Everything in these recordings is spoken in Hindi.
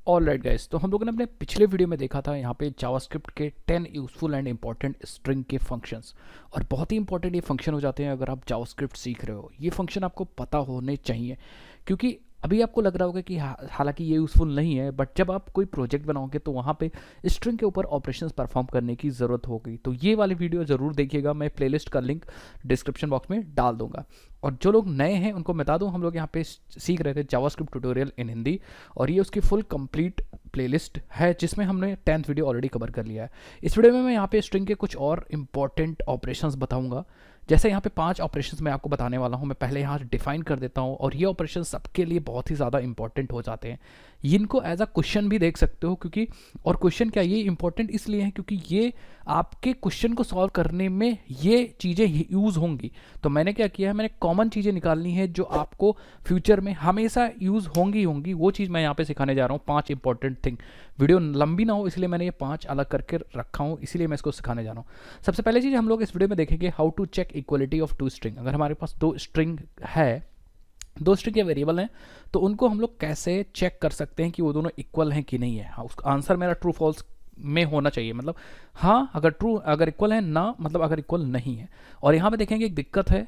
ऑलराइट गाइस, तो हम लोगों ने अपने पिछले वीडियो में देखा था यहाँ पे जावास्क्रिप्ट के 10 यूज़फुल एंड इंपॉर्टेंट स्ट्रिंग के फंक्शंस। और बहुत ही इंपॉर्टेंट ये फंक्शन हो जाते हैं अगर आप जावास्क्रिप्ट सीख रहे हो। ये फंक्शन आपको पता होने चाहिए, क्योंकि अभी आपको लग रहा होगा कि हालांकि ये यूज़फुल नहीं है, बट जब आप कोई प्रोजेक्ट बनाओगे तो वहाँ पे स्ट्रिंग के ऊपर ऑपरेशंस परफॉर्म करने की ज़रूरत होगी। तो ये वाली वीडियो ज़रूर देखिएगा, मैं प्लेलिस्ट का लिंक डिस्क्रिप्शन बॉक्स में डाल दूंगा। और जो लोग नए हैं उनको बता दूं, हम लोग यहाँ पे सीख रहे थे जावास्क्रिप्ट ट्यूटोरियल इन हिंदी, और ये उसकी फुल कंप्लीट प्लेलिस्ट है जिसमें हमने 10th वीडियो ऑलरेडी कवर कर लिया है। इस वीडियो में मैं यहाँ पे स्ट्रिंग के कुछ और इंपॉर्टेंट ऑपरेशंस बताऊंगा। जैसे यहाँ पे 5 ऑपरेशंस मैं आपको बताने वाला हूँ, मैं पहले यहाँ डिफाइन कर देता हूँ, और ये ऑपरेशन सबके लिए बहुत ही ज़्यादा इंपॉर्टेंट हो जाते हैं। इनको एज अ क्वेश्चन भी देख सकते हो, क्योंकि और क्वेश्चन क्या ये इंपॉर्टेंट इसलिए है क्योंकि ये आपके क्वेश्चन को सॉल्व करने में ये चीज़ें यूज़ होंगी। तो मैंने क्या किया है, मैंने कॉमन चीज़ें निकालनी है जो आपको फ्यूचर में हमेशा यूज़ होंगी वो चीज़ मैं यहाँ पे सिखाने जा रहा हूँ। 5 इंपॉर्टेंट थिंग, वीडियो लंबी ना हो इसलिए मैंने ये 5 अलग करके रखा हूँ, इसीलिए मैं इसको सिखाने जा रहा हूँ। सबसे पहले चीज़ हम लोग इस वीडियो में देखेंगे how to check equality of 2 string. अगर हमारे पास 2 स्ट्रिंग है, 2 स्ट्रिंग के वेरिएबल हैं, तो उनको हम लोग कैसे चेक कर सकते हैं कि वो दोनों इक्वल हैं कि नहीं है। हाँ, उसका आंसर मेरा ट्रू फॉल्स में होना चाहिए, मतलब हाँ अगर ट्रू, अगर इक्वल है, ना मतलब अगर इक्वल नहीं है। और यहाँ पे देखेंगे एक दिक्कत है,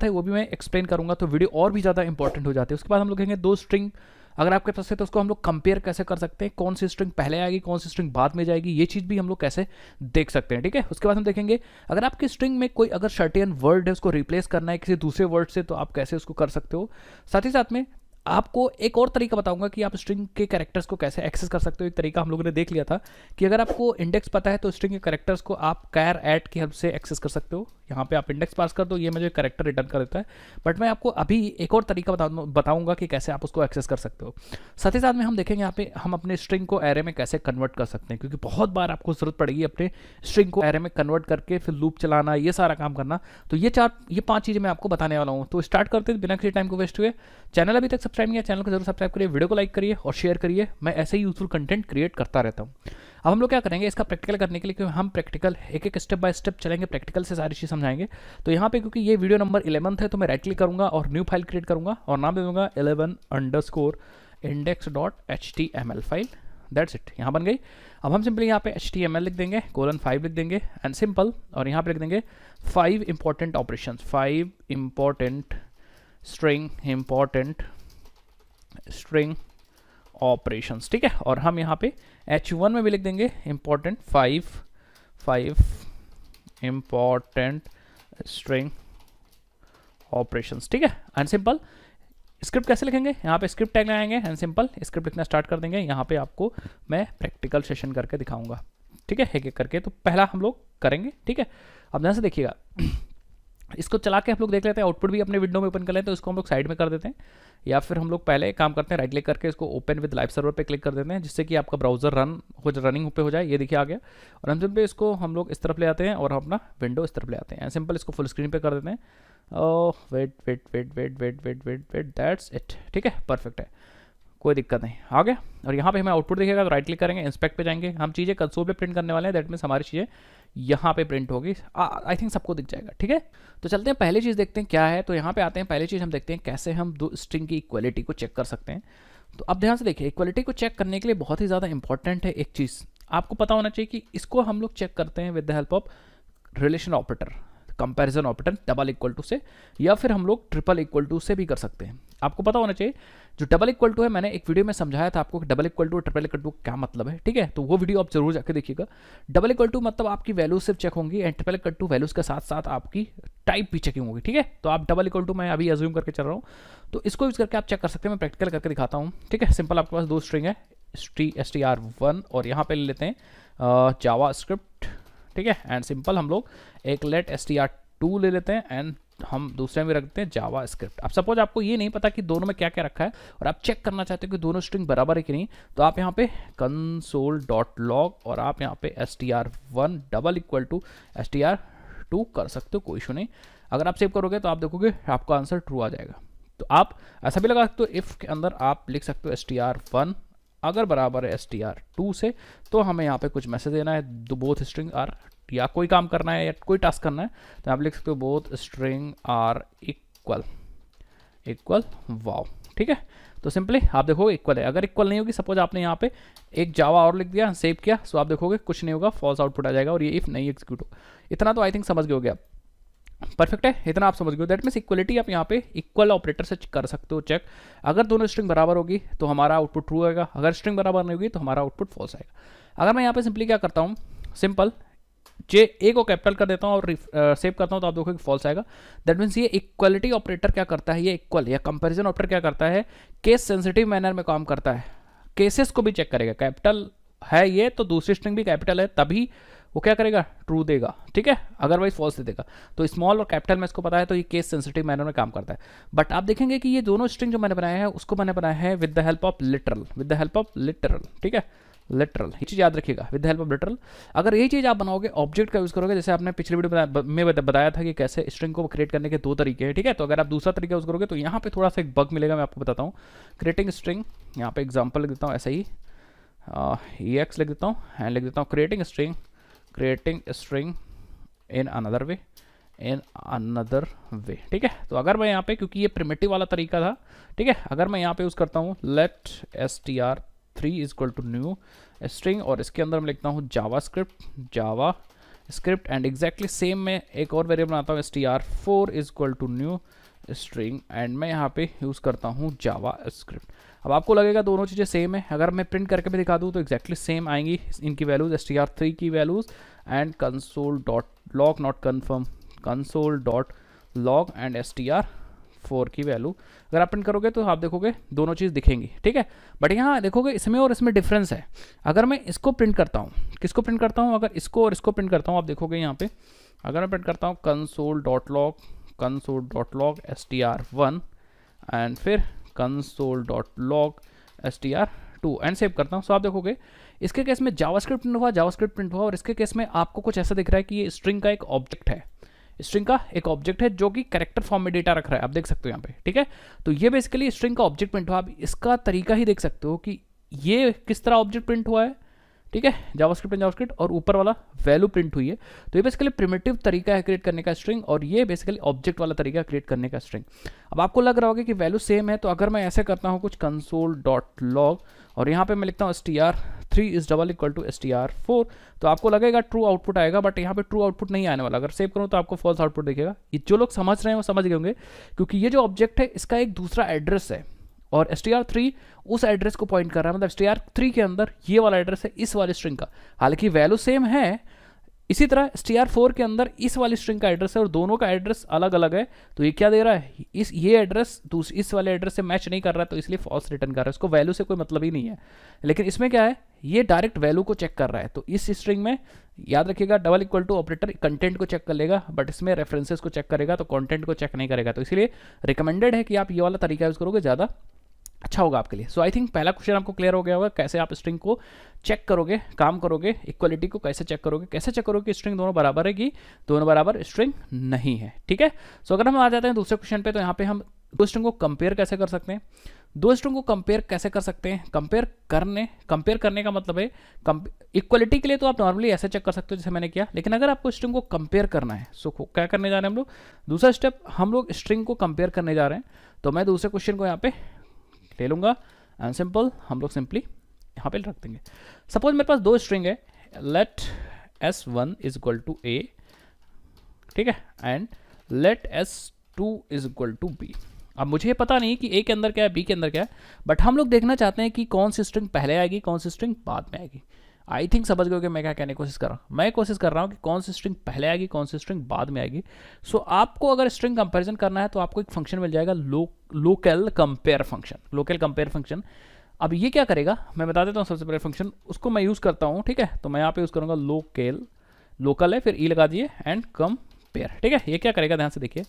वो भी मैं एक्सप्लेन करूँगा, तो वीडियो और भी ज़्यादा इंपॉर्टेंट हो जाती है। उसके बाद हम लोग देखेंगे 2 स्ट्रिंग अगर आपके पास है तो उसको हम लोग कंपेयर कैसे कर सकते हैं, कौन सी स्ट्रिंग पहले आएगी कौन सी स्ट्रिंग बाद में जाएगी, ये चीज़ भी हम लोग कैसे देख सकते हैं। ठीक है, उसके बाद हम देखेंगे अगर आपकी स्ट्रिंग में कोई अगर सर्टेन वर्ड है उसको रिप्लेस करना है किसी दूसरे वर्ड से, तो आप कैसे उसको कर सकते हो। साथ ही साथ में आपको एक और तरीका बताऊंगा कि आप स्ट्रिंग के कैरेक्टर्स को कैसे एक्सेस कर सकते हो। एक तरीका हम लोगों ने देख लिया था कि अगर आपको इंडेक्स पता है तो स्ट्रिंग के कैरेक्टर्स को आप कैर ऐड की हेल्प से एक्सेस कर सकते हो। यहाँ पे आप इंडेक्स पास कर दो, ये मुझे कैरेक्टर रिटर्न कर देता है, बट मैं आपको अभी एक और तरीका बताऊंगा कि कैसे आप उसको एक्सेस कर सकते हो। साथ ही साथ में हम देखेंगे यहाँ पे हम अपने स्ट्रिंग को एरे में कैसे कन्वर्ट कर सकते हैं, क्योंकि बहुत बार आपको जरूरत पड़ेगी अपने स्ट्रिंग को एरे में कन्वर्ट करके फिर लूप चलाना, ये सारा काम करना। तो ये 5 चीज़ें मैं आपको बताने वाला हूँ। तो स्टार्ट करते हैं बिना किसी टाइम को वेस्ट हुए। चैनल अभी तक सब्सक्राइब नहीं किया, चैनल को जरूर सब्सक्राइब करिए, वीडियो को लाइक करिए और शेयर करिए। मैं ऐसे ही यूजफुल कंटेंट क्रिएट करता रहता हूँ। अब हम लोग क्या करेंगे, इसका प्रैक्टिकल करने के लिए, क्योंकि हम प्रैक्टिकल एक स्टेप बाय स्टेप चलेंगे, प्रैक्टिकल से सारी चीज़ समझाएंगे। तो यहाँ पे क्योंकि ये वीडियो नंबर 11 है, तो मैं राइट क्लिक करूँगा और न्यू फाइल क्रिएट करूँगा और नाम दे दूँगा 11_index.html फाइल। दैट्स इट, यहाँ बन गई। अब हम सिंपली यहाँ पे HTML लिख देंगे, :5 लिख देंगे एंड सिंपल, और यहाँ पे लिख देंगे 5 important operation, 5 important string operations. ठीक है, और हम यहाँ पे H1 में भी लिख देंगे इंपॉर्टेंट 5 इंपॉर्टेंट स्ट्रिंग ऑपरेशंस। ठीक है, एंड सिंपल। स्क्रिप्ट कैसे लिखेंगे, यहाँ पे स्क्रिप्ट टैग लगाएंगे एंड सिंपल स्क्रिप्ट लिखना स्टार्ट कर देंगे। यहाँ पे आपको मैं प्रैक्टिकल सेशन करके दिखाऊंगा। ठीक है, एक एक करके। तो पहला हम लोग करेंगे। ठीक है, अब ध्यान से देखिएगा, इसको चला के हम लोग देख लेते हैं, आउटपुट भी अपने विंडो में ओपन कर लेते हैं। तो इसको हम लोग साइड में कर देते हैं, या फिर हम लोग पहले काम करते हैं, राइट क्लिक करके इसको ओपन विद लाइव सर्वर पे क्लिक कर देते हैं, जिससे कि आपका ब्राउजर रनिंग पे हो जाए। ये देखिए आ गया, और हम सिंपल इसको हम लोग इस तरफ ले आते हैं और अपना विंडो इस तरफ ले आते हैं। सिंपल इसको फुल स्क्रीन पे कर देते हैं। Oh wait, that's it. ठीक है, परफेक्ट है, कोई दिक्कत नहीं, आ गया। और यहाँ पे हमें आउटपुट दिखेगा, तो राइट क्लिक करेंगे, इंस्पेक्ट पे जाएंगे, हम चीज़ें कंसोल पे प्रिंट करने वाले हैं। दैट मीन्स हमारी चीज़ें यहाँ पे प्रिंट होगी। आई थिंक सबको दिख जाएगा। ठीक है, तो चलते हैं, पहली चीज़ देखते हैं क्या है। तो यहाँ पे आते हैं, पहली चीज़ हम देखते हैं कैसे हम 2 स्ट्रिंग की इक्वलिटी को चेक कर सकते हैं। तो अब ध्यान से देखिए, इक्वलिटी को चेक करने के लिए बहुत ही ज़्यादा इंपॉर्टेंट है एक चीज़, आपको पता होना चाहिए कि इसको हम लोग चेक करते हैं with the help of relation operator, comparison operator double equal to से, या फिर हम लोग ट्रिपल इक्वल टू से भी कर सकते हैं। आपको पता होना चाहिए जो डबल इक्वल टू है, मैंने एक वीडियो में समझाया था आपको कि डबल इक्वल टू और ट्रिपल इक्वल टू क्या मतलब है। ठीक है, तो वो वीडियो आप जरूर जाकर देखिएगा। डबल इक्वल टू मतलब आपकी वैल्यू सिर्फ चेक होंगी, and triple equal to values के साथ साथ आपकी टाइप भी चेकिंग होगी। ठीक है, तो आप डबल इक्वल टू मैं अभी अज्यूम करके चल रहा हूँ, तो इसको यूज करके आप चेक कर सकते हैं। मैं प्रैक्टिकल करके दिखाता हूँ। ठीक है, सिंपल, आपके पास 2 स्ट्रिंग है str1, और यहाँ पे ले लेते हैं जावास्क्रिप्ट। ठीक है, एंड सिंपल हम लोग एक लेट str2 ले लेते हैं, एंड हम दूसरे में रखते हैं जावास्क्रिप्ट। अब सपोज आपको ये नहीं पता कि दोनों में क्या क्या रखा है, और आप चेक करना चाहते हो कि दोनों स्ट्रिंग बराबर है कि नहीं, तो आप यहाँ पे console.log और आप यहाँ पे str1 double equal to str2 कर सकते हो, कोई इशू नहीं। अगर आप सेव करोगे तो आप देखोगे आपका आंसर ट्रू आ जाएगा। तो आप ऐसा भी लगा सकते हो, इफ के अंदर आप लिख सकते हो str1 अगर बराबर है str2 से, तो हमें यहाँ पे कुछ मैसेज देना है, बोथ स्ट्रिंग आर, या कोई काम करना है या कोई टास्क करना है, तो आप लिख सकते हो बोथ स्ट्रिंग आर इक्वल वाव। ठीक है, तो सिंपली आप देखोगे इक्वल है। अगर इक्वल नहीं होगी, सपोज आपने यहाँ पे एक जावा और लिख दिया, सेव किया, सो आप देखोगे कुछ नहीं होगा, फॉल्स आउटपुट आ जाएगा और ये इफ नहीं एग्जीक्यूट हो। इतना तो आई थिंक समझ गए होगे आप। परफेक्ट है, इतना आप समझ गए। दैट मीन्स इक्वलिटी आप यहाँ पे इक्वल ऑपरेटर से कर सकते हो चेक। अगर दोनों स्ट्रिंग बराबर होगी तो हमारा आउटपुट ट्रू आएगा, अगर स्ट्रिंग बराबर नहीं होगी तो हमारा आउटपुट फॉल्स आएगा। अगर मैं यहाँ पे सिंपली क्या करता हूँ, सिंपल जे ए को कैपिटल कर देता हूँ और सेव करता हूँ, तो आप देखोगे फॉल्स आएगा। दैट मीन्स ये इक्वलिटी ऑपरेटर क्या करता है, ये इक्वल या कंपैरिजन ऑपरेटर क्या करता है, केस सेंसिटिव मैनर में काम करता है, केसेस को भी चेक करेगा। कैपिटल है ये तो दूसरी स्ट्रिंग भी कैपिटल है, तभी वो क्या करेगा, ट्रू देगा, ठीक है, अदरवाइज फॉल्स दे देगा। तो स्मॉल और कैपिटल में इसको पता है, तो ये केस सेंसिटिव मैनर में काम करता है। बट आप देखेंगे कि ये दोनों स्ट्रिंग जो मैंने बनाया है उसको मैंने बनाया है with the help of literal, with the help of literal, ठीक है, लिटरल। ये चीज़ याद रखिएगा, with the help of literal. अगर यही चीज़ आप बनाओगे, ऑब्जेक्ट का यूज़ करोगे, जैसे आपने पिछले वीडियो में बताया था कि कैसे स्ट्रिंग को क्रिएट करने के दो तरीके हैं, ठीक है। तो अगर आप दूसरा तरीका यूज़ करोगे तो यहाँ पे थोड़ा सा एक बग मिलेगा, मैं आपको बताता हूँ। क्रिएटिंग स्ट्रिंग, यहाँ पे एग्जाम्पल लिख देता हूँ ऐसे ही, EX लिख देता हूँ एंड लिख देता हूँ creating string in another way, ठीक है। तो अगर मैं यहाँ पे, क्योंकि ये प्रिमिटिव वाला तरीका था, ठीक है, अगर मैं यहाँ पे यूज़ करता हूँ let str3 is equal to new string और इसके अंदर मैं लिखता हूँ JavaScript and exactly same मैं एक और वेरिएबल बनाता हूँ str4 is equal to new string and मैं यहाँ पे यूज़ करता हूँ जावा स्क्रिप्ट। अब आपको लगेगा दोनों चीज़ें सेम है, अगर मैं प्रिंट करके भी दिखा दूँ तो एग्जैक्टली सेम आएंगी इनकी वैल्यूज, str3 की values and console.log not confirm, console.log and str4 की वैल्यू अगर आप प्रिंट करोगे तो आप देखोगे दोनों चीज़ दिखेंगी, ठीक है। बट यहाँ देखोगे इसमें और इसमें डिफरेंस है। अगर मैं इसको प्रिंट करता हूँ, किसको प्रिंट करता हूँ, अगर इसको और इसको प्रिंट करता हूँ, आप देखोगे यहाँ पे अगर मैं प्रिंट करता हूँ console.log str1 एंड फिर console.log str2 एंड सेव करता हूँ, सो आप देखोगे इसके केस में जावास्क्रिप्ट प्रिंट हुआ और इसके केस में आपको कुछ ऐसा दिख रहा है कि ये स्ट्रिंग का एक ऑब्जेक्ट है, स्ट्रिंग का एक ऑब्जेक्ट है जो कि कैरेक्टर फॉर्म में डेटा रख रहा है, आप देख सकते हो यहाँ पे, ठीक है। तो ये बेसिकली स्ट्रिंग का ऑब्जेक्ट प्रिंट हुआ। आप इसका तरीका ही देख सकते हो कि ये किस तरह ऑब्जेक्ट प्रिंट हुआ है, ठीक है, जावास्क्रिप्ट और ऊपर वाला वैल्यू प्रिंट हुई है। तो ये बेसिकली प्रिमिटिव तरीका है क्रिएट करने का स्ट्रिंग और ये बेसिकली ऑब्जेक्ट वाला तरीका क्रिएट करने का स्ट्रिंग। अब आपको लग रहा होगा कि वैल्यू सेम है, तो अगर मैं ऐसे करता हूँ कुछ console.log और यहाँ पे मैं लिखता हूँ str3 is double equal to str4, तो आपको लगेगा ट्रू आउटपुट आएगा, बट यहाँ पे ट्रू आउटपुट नहीं आने वाला। अगर सेव करूँ तो आपको फॉल्स आउटपुट दिखेगा। ये जो लोग समझ रहे हैं वो समझ गए होंगे, क्योंकि ये जो ऑब्जेक्ट है इसका एक दूसरा एड्रेस है और str3 उस एड्रेस को पॉइंट कर रहा है, मतलब str3 के अंदर ये वाला एड्रेस है इस वाली स्ट्रिंग का, हालांकि वैल्यू सेम है। इसी तरह str4 के अंदर इस वाली स्ट्रिंग का एड्रेस है और दोनों का एड्रेस अलग अलग है। तो ये क्या दे रहा है, ये एड्रेस इस वाले एड्रेस से मैच नहीं कर रहा है, तो इसलिए फॉल्स रिटर्न कर रहा है, इसको वैल्यू से कोई मतलब ही नहीं है। लेकिन इसमें क्या है, ये डायरेक्ट वैल्यू को चेक कर रहा है। तो इस स्ट्रिंग में याद रखिएगा double equal to operator content को चेक कर लेगा, बट इसमें रेफरेंसेस को चेक करेगा, तो कंटेंट को चेक नहीं करेगा। तो इसलिए रिकमेंडेड है कि आप ये वाला तरीका यूज़ करोगे, ज़्यादा अच्छा होगा आपके लिए। सो आई थिंक पहला क्वेश्चन आपको क्लियर हो गया होगा, कैसे आप स्ट्रिंग को चेक करोगे, काम करोगे, इक्वलिटी को कैसे चेक करोगे कि स्ट्रिंग दोनों बराबर है कि दोनों बराबर स्ट्रिंग नहीं है, ठीक है। सो अगर हम आ जाते हैं दूसरे क्वेश्चन पे, तो यहाँ पे हम दो स्ट्रिंग को कंपेयर कैसे कर सकते हैं। दो स्ट्रिंग को कंपेयर कैसे कर सकते हैं, कंपेयर करने का मतलब है इक्वलिटी के लिए तो आप नॉर्मली ऐसे चेक कर सकते हो जैसे मैंने किया, लेकिन अगर आपको स्ट्रिंग को कंपेयर करना है, सो क्या करने जा रहे हैं हम लोग, दूसरा स्टेप हम लोग स्ट्रिंग को कंपेयर करने जा रहे हैं। तो मैं दूसरे क्वेश्चन को यहाँ पे ले लूँगा एंड सिंपल हम लोग सिंपली यहाँ पे रख देंगे। सपोज मेरे पास दो स्ट्रिंग है, let s1 is equal to a, ठीक है, and let s2 is equal to b। अब मुझे पता नहीं कि a के अंदर क्या है, b के अंदर क्या है, बट हम लोग देखना चाहते हैं कि कौन सी स्ट्रिंग पहले आएगी, कौन सी स्ट्रिंग बाद में आएगी। आई थिंक समझ गए कि मैं क्या कहने की कोशिश कर रहा हूँ। मैं कोशिश कर रहा हूँ कि कौन सी स्ट्रिंग पहले आएगी, कौन सी स्ट्रिंग बाद में आएगी। सो आपको अगर स्ट्रिंग कंपैरिजन करना है तो आपको एक फंक्शन मिल जाएगा लोकल कंपेयर फंक्शन। अब ये क्या करेगा मैं बता देता हूँ। सबसे पहले फंक्शन उसको मैं यूज़ करता हूँ, ठीक है। तो मैं यहाँ पे यूज़ करूँगा लोकल है, फिर ई लगा दिए एंड कंपेयर, ठीक है। ये क्या करेगा, ध्यान से देखिए,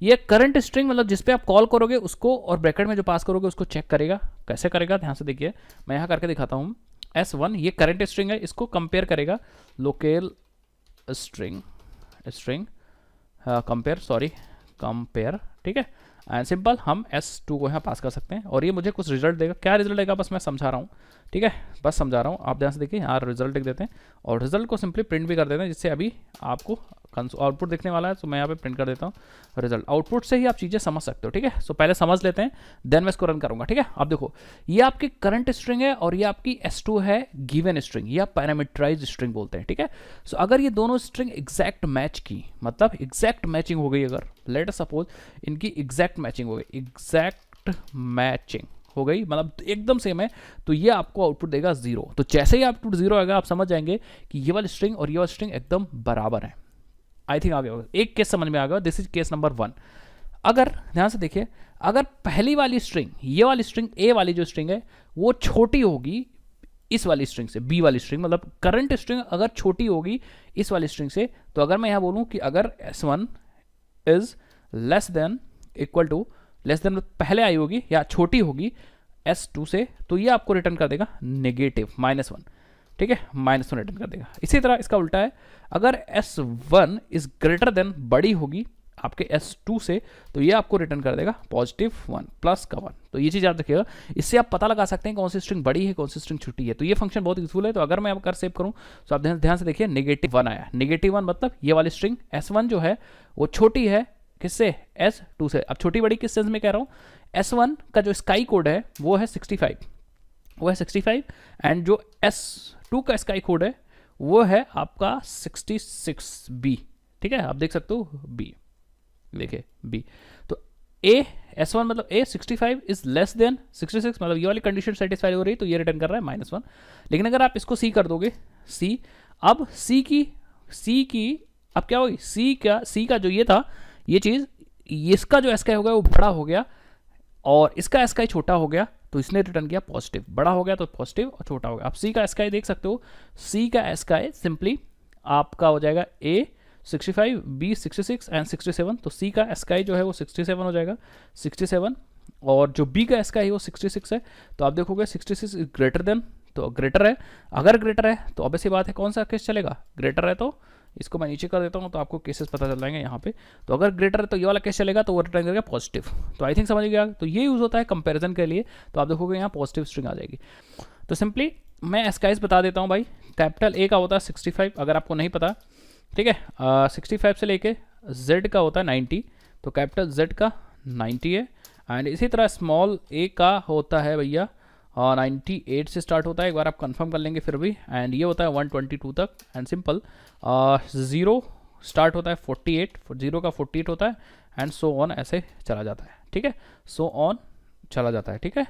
ये करंट स्ट्रिंग मतलब जिस पे आप कॉल करोगे उसको और ब्रैकेट में जो पास करोगे उसको चेक करेगा। कैसे करेगा, ध्यान से देखिए, मैं यहाँ करके दिखाता हूँ। S1 ये करंट स्ट्रिंग है, इसको कंपेयर करेगा लोकल स्ट्रिंग कंपेयर, ठीक है। एंड सिंपल हम S2 को यहाँ पास कर सकते हैं और ये मुझे कुछ रिजल्ट देगा। क्या रिजल्ट देगा बस मैं समझा रहा हूँ, ठीक है, बस समझा रहा हूँ। आप ध्यान से देखिए, यहाँ रिजल्ट लिख देते हैं और रिजल्ट को सिंपली प्रिंट भी कर देते हैं, जिससे अभी आपको आउटपुट दिखने वाला है, तो मैं यहाँ पे प्रिंट कर देता हूँ रिजल्ट। आउटपुट से ही आप चीज़ें समझ सकते हो, ठीक है। सो पहले समझ लेते हैं, देन मैं इसको रन करूँगा, ठीक है। आप देखो ये आपकी करंट स्ट्रिंग है और ये आपकी S2 है गिवन स्ट्रिंग, ये आप पैरामीटराइज स्ट्रिंग बोलते हैं, ठीक है। सो अगर ये दोनों स्ट्रिंग एग्जैक्ट मैच की, मतलब एग्जैक्ट मैचिंग हो गई, अगर लेट अस सपोज इनकी एग्जैक्ट मैचिंग हो गई, एग्जैक्ट मैचिंग हो गई, मतलब एकदम सेम है, तो ये आपको आउटपुट देगा 0। तो जैसे ही आउटपुट 0 आएगा, आप समझ जाएंगे कि ये वाली स्ट्रिंग और ये वाली स्ट्रिंग एकदम बराबर है। आई थिंक आ गया होगा, एक केस समझ में आ गया। This is case number 1। अगर ध्यान से देखिए, अगर पहली वाली स्ट्रिंग, ये वाली स्ट्रिंग ए वाली जो स्ट्रिंग है वो छोटी होगी इस वाली स्ट्रिंग से, बी वाली स्ट्रिंग, मतलब करंट स्ट्रिंग अगर छोटी होगी इस वाली स्ट्रिंग से, तो अगर मैं यहां बोलूं कि अगर S1 is less than equal to, less than पहले आई होगी या छोटी होगी S2 से, तो ये आपको रिटर्न कर देगा नेगेटिव -1, ठीक है, -1 रिटर्न कर देगा। इसी तरह इसका उल्टा है, अगर S1 इज ग्रेटर देन, बड़ी होगी आपके S2 से, तो ये आपको रिटर्न कर देगा +1 प्लस का 1। तो ये चीज़ याद रखिएगा, इससे आप पता लगा सकते हैं कौन सी स्ट्रिंग बड़ी है कौन सी स्ट्रिंग छोटी है। तो ये फंक्शन बहुत यूजफुल है। तो अगर मैं अब कर सेव करूं, तो आप ध्यान से देखिए -1 आया। -1 मतलब ये वाली स्ट्रिंग S1 जो है वो छोटी है किससे, S2 से। अब छोटी बड़ी किस सेंस में कह रहा हूँ, S1 का जो स्काई कोड है वो है 65, वो है 65, एंड जो S2 का स्काई कोड है वो है आपका 66B, ठीक है। आप देख सकते हो B, देखिए B। तो S1 मतलब A65 इज लेस देन 66, मतलब ये वाली कंडीशन सेटिस्फाई हो रही है, तो ये रिटर्न कर रहा है -1। लेकिन अगर आप इसको C कर दोगे, C, अब C की अब क्या होगी, C का जो ये था, ये चीज़, इसका जो एसकाई हो गया वो बड़ा हो गया और इसका एसकाई छोटा हो गया, तो इसने रिटर्न किया पॉजिटिव। बड़ा हो गया तो पॉजिटिव और छोटा हो गया। आप सी का एसकाई देख सकते हो, सी का एसकाई सिंपली आपका हो जाएगा A65, B 66 एंड 67। तो सी का एसकाई जो है वो 67 हो जाएगा, 67, और जो B का एसकाई है वो 66 है। तो आप देखोगे 66 इज ग्रेटर देन, तो ग्रेटर है। अगर ग्रेटर है तो ऑब्वियस सी बात है कौन सा केस चलेगा, ग्रेटर है। तो इसको मैं नीचे कर देता हूँ तो आपको केसेस पता चल जाएंगे यहाँ पे। तो अगर ग्रेटर है तो ये वाला केस चलेगा, तो वो रिटर्न करेगा पॉजिटिव। तो आई थिंक समझ गया। तो ये यूज़ होता है कंपैरिजन के लिए। तो आप देखोगे यहाँ पॉजिटिव स्ट्रिंग आ जाएगी। तो सिंपली मैं एसकाइज बता देता हूँ भाई। कैपिटल ए का होता है 65, अगर आपको नहीं पता, ठीक है। 65 से लेके जेड का होता है 90, तो कैपिटल जेड का 90 है। एंड इसी तरह स्मॉल ए का होता है भैया 98 से स्टार्ट होता है, एक बार आप कंफर्म कर लेंगे फिर भी। एंड ये होता है 122 तक। एंड सिंपल 0 स्टार्ट होता है 48, 0 का 48 होता है, एंड सो ऑन ऐसे चला जाता है, ठीक है। सो ऑन चला जाता है, ठीक है।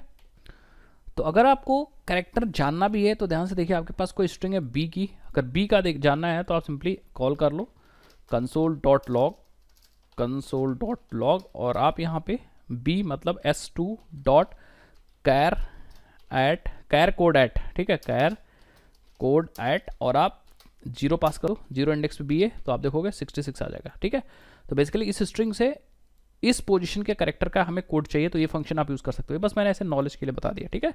तो अगर आपको कैरेक्टर जानना भी है तो ध्यान से देखिए, आपके पास कोई स्ट्रिंग है बी की, अगर बी का जानना है तो आप सिंपली कॉल कर लो console.log, और आप यहाँ पे बी मतलब s2.char कोड एट, ठीक है, char कोड एट, और आप 0 पास करो, 0 इंडेक्स पे बी है, तो आप देखोगे 66 आ जाएगा, ठीक है। तो बेसिकली इस स्ट्रिंग से इस पोजीशन के कैरेक्टर का हमें कोड चाहिए, तो ये फंक्शन आप यूज़ कर सकते हो। बस मैंने ऐसे नॉलेज के लिए बता दिया, ठीक है।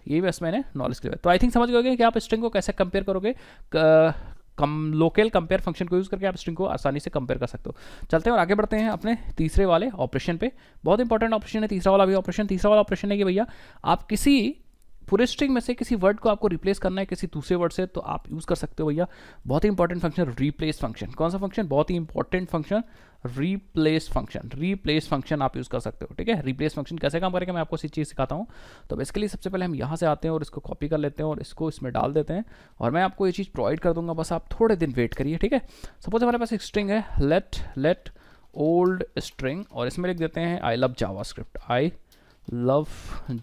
ये बस मैंने नॉलेज के लिए। तो आई थिंक समझ गए कि आप स्ट्रिंग को कैसे कंपेयर करोगे। लोकल कंपेयर फंक्शन को यूज़ करके आप स्ट्रिंग को आसानी से कंपेयर कर सकते हो। चलते हैं और आगे बढ़ते हैं अपने तीसरे वाले ऑपरेशन पे। बहुत इंपॉर्टेंट ऑपरेशन है तीसरा वाला भी ऑपरेशन। तीसरा वाला ऑपरेशन है कि भैया आप किसी पूरे स्ट्रिंग में से किसी वर्ड को आपको रिप्लेस करना है किसी दूसरे वर्ड से, तो आप यूज़ कर सकते हो भैया बहुत ही इंपॉर्टेंट फंक्शन रिप्लेस फंक्शन। कौन सा फंक्शन, बहुत ही important function, replace function. Replace function आप यूज़ कर सकते हो, ठीक है। रिप्लेस फंक्शन कैसे काम करेगा मैं आपको इसी चीज़ सिखाता हूँ। तो बेसिकली सबसे पहले हम यहाँ से आते हैं और इसको कॉपी कर लेते हैं और इसको इसमें डाल देते हैं, और मैं आपको ये चीज़ प्रोवाइड कर दूंगा, बस आप थोड़े दिन वेट करिए, ठीक है। सपोज हमारे पास एक स्ट्रिंग है लेट ओल्ड स्ट्रिंग, और इसमें लिख देते हैं आई लव जावास्क्रिप्ट, आई लव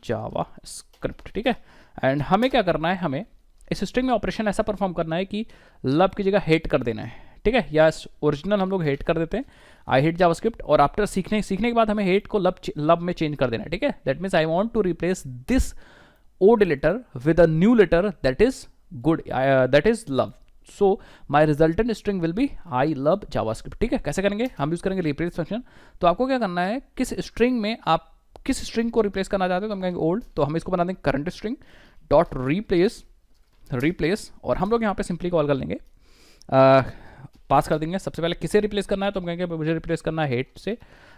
जावास्क्रिप्ट, ठीक है। एंड हमें क्या करना है, हमें इस स्ट्रिंग में ऑपरेशन ऐसा परफॉर्म करना है कि लव की जगह हेट कर देना है, ठीक है। या ओरिजिनल हम लोग हेट कर देते हैं, आई हेट जावास्क्रिप्ट, और आफ्टर सीखने के बाद हमें हेट को लव में चेंज कर देना है, ठीक है। That means I want to replace this old letter with a new letter that is good, that is love. So my resultant string will be I love JavaScript, ठीक है। कैसे करेंगे, हम यूज करेंगे रिप्लेस फंक्शन। तो आपको क्या करना है, किस स्ट्रिंग में आप किस स्ट्रिंग को रिप्लेस करना चाहते हो, तो हम कहेंगे ओल्ड, तो हम इसको बना देंगे करंट स्ट्रिंग डॉट रिप्लेस, और हम लोग यहाँ पे सिंपली कॉल कर लेंगे, पास कर देंगे। सबसे पहले किसे रिप्लेस करना है, तो हम कहेंगे मुझे रिप्लेस करना है हेट से,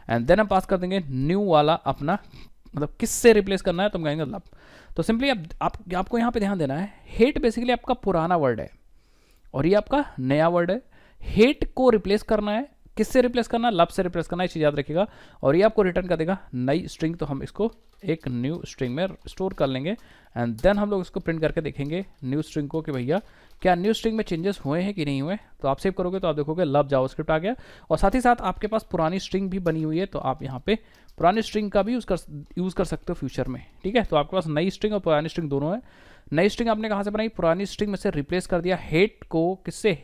एंड देन हम पास कर देंगे न्यू वाला अपना, मतलब किससे रिप्लेस करना है, तो हम कहेंगे लव। तो सिंपली आपको यहाँ पे ध्यान देना है, हेट बेसिकली आपका पुराना वर्ड है और ये आपका नया वर्ड है। हेट को रिप्लेस करना है, किससे रिप्लेस करना है, लव से रिप्लेस करना है, चीज़ याद रखिएगा। और ये आपको रिटर्न कर देगा नई स्ट्रिंग, तो हम इसको एक न्यू स्ट्रिंग में स्टोर कर लेंगे एंड देन हम लोग इसको प्रिंट करके देखेंगे न्यू स्ट्रिंग को कि भैया क्या न्यू स्ट्रिंग में चेंजेस हुए हैं कि नहीं हुए। तो आप सेव करोगे तो आप देखोगे लव जावास्क्रिप्ट आ गया, और साथ ही साथ आपके पास पुरानी स्ट्रिंग भी बनी हुई है, तो आप यहाँ पे पुरानी स्ट्रिंग का भी यूज़ कर सकते हो फ्यूचर में, ठीक है। तो आपके पास नई स्ट्रिंग और पुरानी स्ट्रिंग दोनों है। नई स्ट्रिंग आपने कहाँ से बनाई, पुरानी स्ट्रिंग में से रिप्लेस कर दिया हेट को, किससे,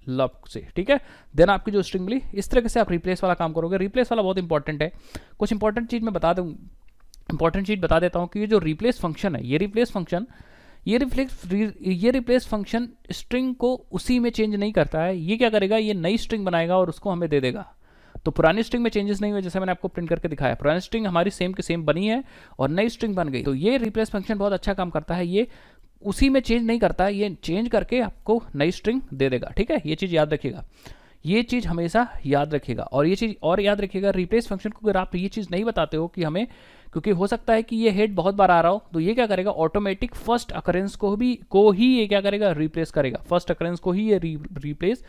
लव से, ठीक है। देन आपकी जो स्ट्रिंग मिली, इस तरीके से आप रिप्लेस वाला काम करोगे। रिप्लेस वाला बहुत इंपॉर्टेंट है, कुछ इंपॉर्टेंट चीज़ मैं बता देता हूँ कि ये जो रिप्लेस फंक्शन है, ये रिप्लेस फंक्शन स्ट्रिंग को उसी में चेंज नहीं करता है। ये क्या करेगा, ये नई स्ट्रिंग बनाएगा और उसको हमें दे देगा। तो पुरानी स्ट्रिंग में चेंजेस नहीं हुए, जैसे मैंने आपको प्रिंट करके दिखाया, पुरानी स्ट्रिंग हमारी सेम के सेम बनी है और नई स्ट्रिंग बन गई। तो ये रिप्लेस फंक्शन बहुत अच्छा काम करता है, ये उसी में चेंज नहीं करता है, ये चेंज करके आपको नई स्ट्रिंग दे देगा, ठीक है। ये चीज़ याद रखिएगा, ये चीज़ हमेशा याद रखिएगा। और ये चीज़ और याद रखिएगा, रिप्लेस फंक्शन को अगर आप ये चीज़ नहीं बताते हो कि हमें, क्योंकि हो सकता है कि ये हेड बहुत बार आ रहा हो, तो ये क्या करेगा, ऑटोमेटिक फर्स्ट अकरेंस को ही ये क्या करेगा, रिप्लेस करेगा, फर्स्ट अकरेंस को ही ये रिप्लेस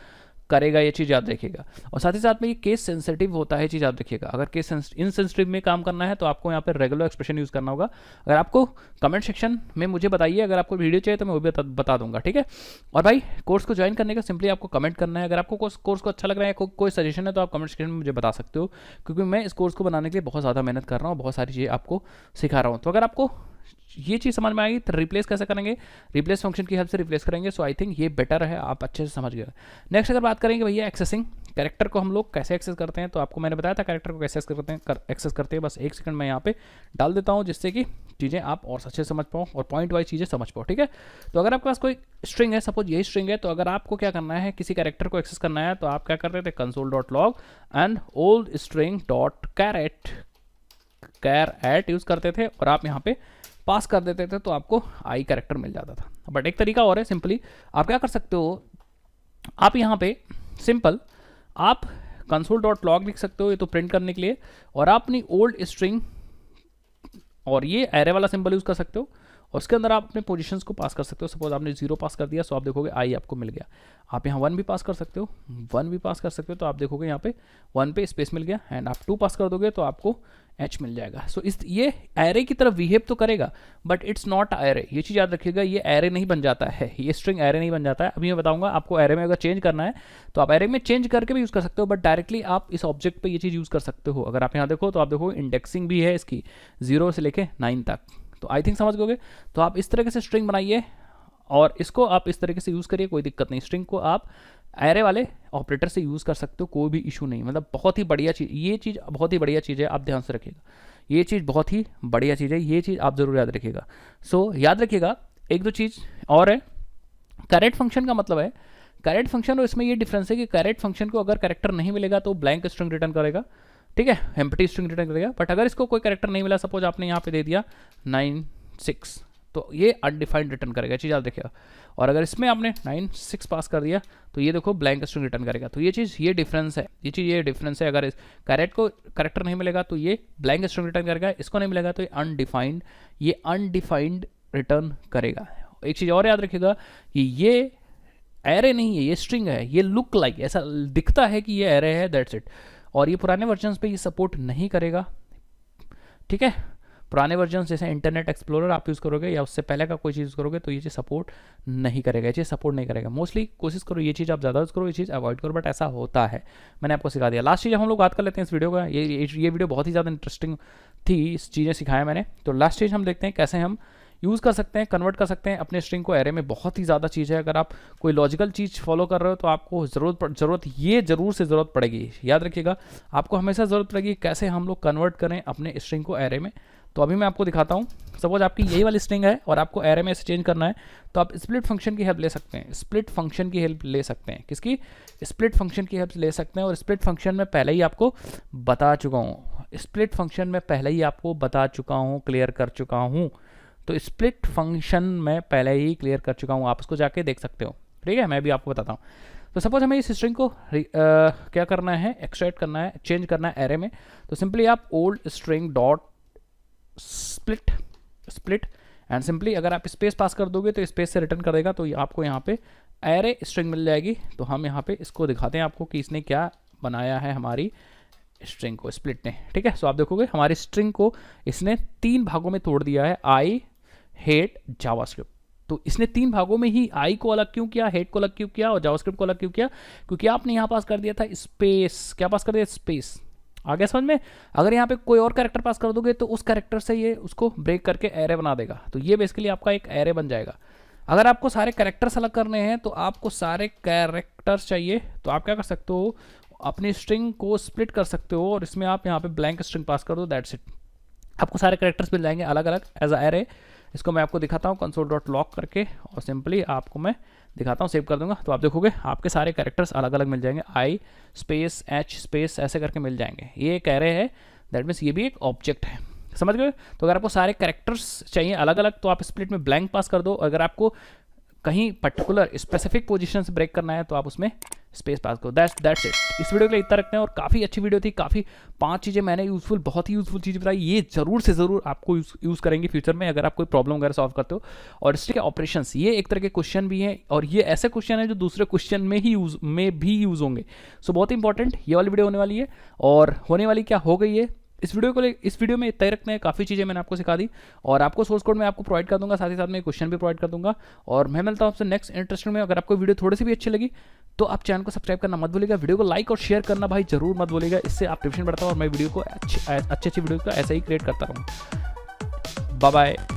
करेगा, ये चीज़ याद रखिएगा। और साथ ही साथ में ये केस सेंसिटिव होता है, चीज़ याद रखिएगा। अगर केस इनसेंसिटिव में काम करना है तो आपको यहाँ पे रेगुलर एक्सप्रेशन यूज़ करना होगा। अगर आपको कमेंट सेक्शन में मुझे बताइए, अगर आपको वीडियो चाहिए तो मैं वो भी बता दूंगा, ठीक है। और भाई कोर्स को ज्वाइन करने का सिंपली आपको कमेंट करना है। अगर आपको कोर्स को अच्छा लग रहा है, कोई सजेशन है तो आप कमेंट सेक्शन में मुझे बता सकते हो, क्योंकि मैं इस कोर्स को बनाने के लिए बहुत ज़्यादा मेहनत कर रहा हूँ, बहुत सारी चीज़ें आपको सिखा रहा हूँ। तो अगर आपको ये चीज़ समझ में आएगी तो रिप्लेस कैसे करेंगे, रिप्लेस फंक्शन की हेल्प से रिप्लेस करेंगे। सो आई थिंक ये बेटर है, आप अच्छे से समझ गए। नेक्स्ट अगर बात करेंगे भैया एक्सेसिंग, कैरेक्टर को हम लोग कैसे एक्सेस करते हैं, तो आपको मैंने बताया था कैरेक्टर को कैसे एक्सेस करते हैं। बस एक सेकंड मैं यहाँ पे डाल देता हूँ, जिससे कि चीज़ें आप और अच्छे से समझ पाओ और पॉइंट वाइज चीज़ें समझ पाओ, ठीक है। तो अगर आपके पास कोई स्ट्रिंग है, सपोज यही स्ट्रिंग है, तो अगर आपको क्या करना है, किसी कैरेक्टर को एक्सेस करना है, तो आप क्या करते थे, console.log and old string dot char use करते थे और आप यहाँ पे पास कर देते थे, तो आपको आई कैरेक्टर मिल जाता था। बट एक तरीका और है, सिंपली आप क्या कर सकते हो, आप यहाँ पे सिंपल आप console.log लिख सकते हो, ये तो प्रिंट करने के लिए, और आप अपनी ओल्ड स्ट्रिंग और ये एरे वाला सिंबल यूज़ कर सकते हो, और उसके अंदर आप अपने पोजीशंस को पास कर सकते हो। सपोज आपने 0 पास कर दिया, सो आप देखोगे आई आपको मिल गया। आप यहाँ 1 भी पास कर सकते हो, 1 भी पास कर सकते हो, तो आप देखोगे यहाँ पे 1 पे स्पेस मिल गया, एंड आप 2 पास कर दोगे तो आपको एच मिल जाएगा। सो ये एरे की तरफ बिहेव तो करेगा, बट इट्स नॉट एरे, ये चीज़ याद रखिएगा, ये एरे नहीं बन जाता है, ये स्ट्रिंग एरे नहीं बन जाता है। अभी मैं बताऊंगा आपको एरे में अगर चेंज करना है तो आप एरे में चेंज करके भी यूज़ कर सकते हो, बट डायरेक्टली आप इस ऑब्जेक्ट पे ये चीज़ यूज़ कर सकते हो। अगर आप यहाँ देखो तो आप देखो इंडेक्सिंग भी है इसकी 0 से लेके 9 तक, तो आई थिंक समझ गए। तो आप इस तरीके से स्ट्रिंग बनाइए और इसको आप इस तरीके से यूज़ करिए, कोई दिक्कत नहीं। स्ट्रिंग को आप एरे वाले ऑपरेटर से यूज़ कर सकते हो, कोई भी इशू नहीं। मतलब बहुत ही बढ़िया चीज़, ये चीज़ बहुत ही बढ़िया चीज़ है, आप ध्यान से रखिएगा, ये चीज़ बहुत ही बढ़िया चीज़ है, ये चीज़ आप ज़रूर याद रखिएगा। सो याद रखिएगा, एक दो चीज़ और है, कैरेट फंक्शन का मतलब है कैरेट फंक्शन, और इसमें ये डिफरेंस है कि कैरेट फंक्शन को अगर कैरेक्टर नहीं मिलेगा तो ब्लैंक स्ट्रिंग रिटर्न करेगा, ठीक है, एम्प्टी स्ट्रिंग रिटर्न करेगा। बट अगर इसको कोई कैरेक्टर नहीं मिला, सपोज आपने यहाँ पे दे दिया 9 6, तो ये अनडिफाइंड रिटर्न करेगा, चीज़ याद रखिएगा। और अगर इसमें आपने 9 6 पास कर दिया तो ये देखो ब्लैंक स्ट्रिंग रिटर्न करेगा। तो ये चीज़ ये डिफरेंस है, ये डिफरेंस है। अगर इस कैरेट को कैरेक्टर नहीं मिलेगा तो ये ब्लैंक स्ट्रिंग रिटर्न करेगा, इसको नहीं मिलेगा तो ये अनडिफाइंड रिटर्न करेगा। एक चीज़ और याद रखिएगा कि ये एरे नहीं है, ये स्ट्रिंग है, ये लुक लाइक ऐसा दिखता है कि ये एरे है, दैट्स इट। और ये पुराने वर्जन्स पे ये सपोर्ट नहीं करेगा, ठीक है। पुराने वर्जन जैसे इंटरनेट एक्सप्लोरर आप यूज़ करोगे या उससे पहले का कोई चीज़ करोगे तो ये चीज़ सपोर्ट नहीं करेगा, ये चीज़ सपोर्ट नहीं करेगा। मोस्टली कोशिश करो ये चीज़ आप ज़्यादा यूज़ करो, ये चीज़ अवॉइड करो, बट ऐसा होता है, मैंने आपको सिखा दिया। लास्ट चीज़ हम लोग बात कर लेते हैं इस वीडियो का, ये वीडियो बहुत ही ज़्यादा इंटरेस्टिंग थी, इस चीज़ें सिखाया मैंने। तो लास्ट चीज़ हम देखते हैं कैसे हम यूज़ कर सकते हैं, कन्वर्ट कर सकते हैं अपने स्ट्रिंग को एरे में। बहुत ही ज़्यादा चीज़ है, अगर आप कोई लॉजिकल चीज़ फॉलो कर रहे हो तो आपको ज़रूरत पड़ेगी, याद रखिएगा, आपको हमेशा ज़रूरत पड़ेगी कैसे हम लोग कन्वर्ट करें अपने स्ट्रिंग को एरे में। तो अभी मैं आपको दिखाता हूँ। सपोज आपकी यही वाली स्ट्रिंग है और आपको एरे में ऐसे चेंज करना है, तो आप स्प्लिट फंक्शन की हेल्प ले सकते हैं। स्प्लिट फंक्शन की हेल्प ले सकते हैं, किसकी? स्प्लिट फंक्शन की हेल्प ले सकते हैं। और स्प्लिट फंक्शन में पहले ही आपको बता चुका हूँ, क्लियर कर चुका हूँ। तो स्प्लिट फंक्शन में पहले ही क्लियर कर चुका हूँ, आप उसको जाके देख सकते हो, ठीक है। मैं भी आपको बताता हूँ। तो सपोज हमें इस स्ट्रिंग को क्या करना है, एक्सट्रैक्ट करना है, चेंज करना है एरे में। तो सिंपली आप old string dot split and simply अगर आप स्पेस पास कर दोगे तो स्पेस से रिटर्न कर देगा, तो आपको यहाँ पे एरे स्ट्रिंग मिल जाएगी। तो हम यहाँ पे इसको दिखाते हैं आपको कि इसने क्या बनाया है हमारी स्ट्रिंग को, स्प्लिट ने, ठीक है। सो आप देखोगे हमारी स्ट्रिंग को इसने 3 भागों में तोड़ दिया है, आई हेट जावास्क्रिप्ट। तो इसने 3 भागों में ही आई को अलग क्यों किया, हेट को अलग क्यों किया और जावास्क्रिप्ट को अलग क्यों किया, क्योंकि आपने यहाँ पास कर दिया था स्पेस। क्या पास कर दिया, स्पेस। आगे समझ में। अगर यहाँ पे कोई और कैरेक्टर पास कर दोगे तो उस कैरेक्टर से ये उसको ब्रेक करके एरे बना देगा, तो ये बेसिकली आपका एक एरे बन जाएगा। अगर आपको सारे कैरेक्टर्स अलग करने हैं तो आपको सारे कैरेक्टर्स चाहिए, तो आप क्या कर सकते हो, अपनी स्ट्रिंग को स्प्लिट कर सकते हो और इसमें आप यहाँ पे ब्लैंक स्ट्रिंग पास कर दो, दैट्स इट। आपको सारे कैरेक्टर्स मिल जाएंगे अलग अलग एज अ एरे। इसको मैं आपको दिखाता हूँ console.log करके, और सिंपली आपको मैं दिखाता हूँ, सेव कर दूंगा। तो आप देखोगे आपके सारे कैरेक्टर्स अलग अलग मिल जाएंगे, आई स्पेस एच स्पेस ऐसे करके मिल जाएंगे। ये एक एरे है, दैट मीन्स ये भी एक ऑब्जेक्ट है, समझ गए। तो अगर आपको सारे कैरेक्टर्स चाहिए अलग अलग तो आप स्प्लिट में ब्लैंक पास कर दो। अगर आपको कहीं पर्टिकुलर स्पेसिफिक पोजीशन से ब्रेक करना है तो आप उसमें स्पेस पास करो, दैट्स इट। इस वीडियो के लिए इतना रखते हैं, और काफ़ी अच्छी वीडियो थी, काफ़ी 5 चीज़ें मैंने यूजफुल, बहुत ही यूजफुल चीज़ बताई। ये जरूर से ज़रूर आपको यूज़ करेंगे फ्यूचर में अगर आप कोई प्रॉब्लम वगैरह सॉल्व करते हो। और इसके ऑपरेशंस, ये एक तरह के क्वेश्चन भी हैं, और ये ऐसे क्वेश्चन है जो दूसरे क्वेश्चन में भी यूज़ होंगे। सो बहुत इंपॉर्टेंट ये वाली वीडियो होने वाली है, और होने वाली क्या हो गई है इस वीडियो में इतना ही रखते हैं। काफ़ी चीज़ें मैंने आपको सिखा दी, और आपको सोर्स कोड मैं आपको प्रोवाइड कर दूंगा, साथ ही साथ में क्वेश्चन भी प्रोवाइड कर दूंगा। और मैं मिलता हूँ आपसे नेक्स्ट इंटरेस्टिंग में। अगर आपको वीडियो थोड़ी सी भी अच्छी लगी तो आप चैनल को सब्सक्राइब करना मत भूलिएगा, वीडियो को लाइक और शेयर करना भाई जरूर मत भूलिएगा, इससे आप टिप्स बढ़ता हूँ और मैं वीडियो को अच्छी वीडियो को ऐसे ही क्रिएट करता रहूँ। Bye bye.